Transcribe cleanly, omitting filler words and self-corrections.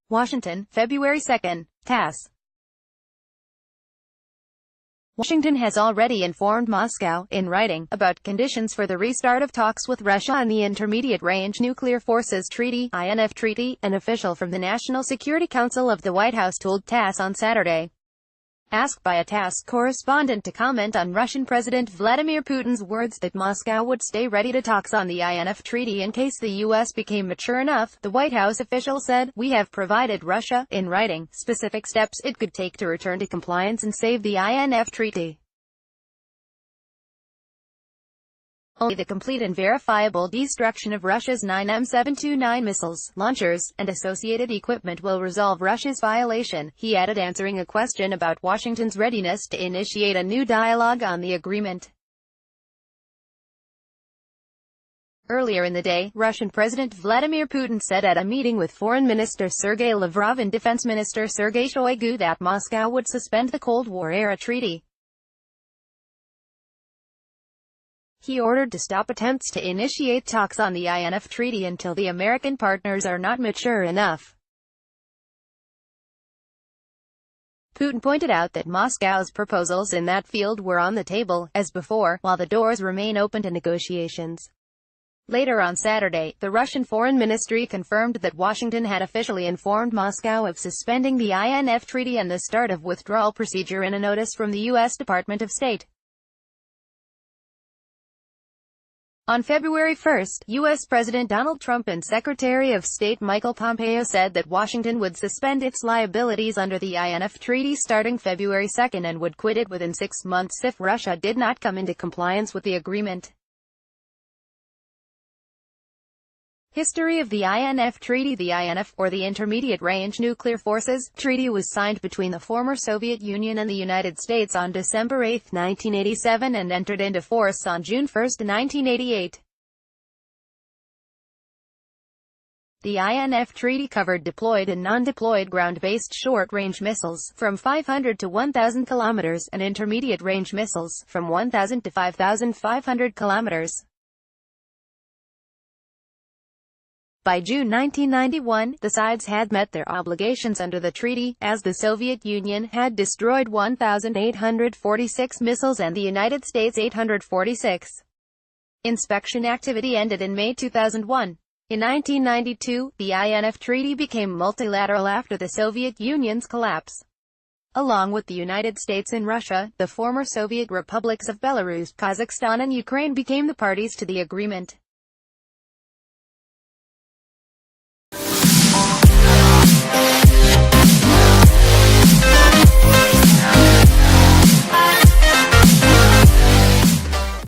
Washington, February 2, TASS. Washington has already informed Moscow, in writing, about conditions for the restart of talks with Russia on the Intermediate Range Nuclear Forces Treaty, INF Treaty, an official from the National Security Council of the White House told TASS on Saturday. Asked by a TASS correspondent to comment on Russian President Vladimir Putin's words that Moscow would stay ready to talks on the INF Treaty in case the U.S. became mature enough, the White House official said, "We have provided Russia, in writing, specific steps it could take to return to compliance and save the INF Treaty. Only the complete and verifiable destruction of Russia's 9 M729 missiles, launchers, and associated equipment will resolve Russia's violation," he added, answering a question about Washington's readiness to initiate a new dialogue on the agreement. Earlier in the day, Russian President Vladimir Putin said at a meeting with Foreign Minister Sergei Lavrov and Defense Minister Sergei Shoigu that Moscow would suspend the Cold War-era treaty. He ordered to stop attempts to initiate talks on the INF Treaty until the American partners are not mature enough. Putin pointed out that Moscow's proposals in that field were on the table, as before, while the doors remain open to negotiations. Later on Saturday, the Russian Foreign Ministry confirmed that Washington had officially informed Moscow of suspending the INF Treaty and the start of withdrawal procedure in a notice from the U.S. Department of State. On February 1, U.S. President Donald Trump and Secretary of State Michael Pompeo said that Washington would suspend its liabilities under the INF Treaty starting February 2 and would quit it within 6 months if Russia did not come into compliance with the agreement. History of the INF Treaty. The INF, or the Intermediate Range Nuclear Forces, Treaty was signed between the former Soviet Union and the United States on December 8, 1987 and entered into force on June 1, 1988. The INF Treaty covered deployed and non-deployed ground-based short-range missiles, from 500 to 1,000 kilometers, and intermediate-range missiles, from 1,000 to 5,500 kilometers. By June 1991, the sides had met their obligations under the treaty, as the Soviet Union had destroyed 1,846 missiles and the United States 846. Inspection activity ended in May 2001. In 1992, the INF Treaty became multilateral after the Soviet Union's collapse. Along with the United States and Russia, the former Soviet republics of Belarus, Kazakhstan and Ukraine became the parties to the agreement.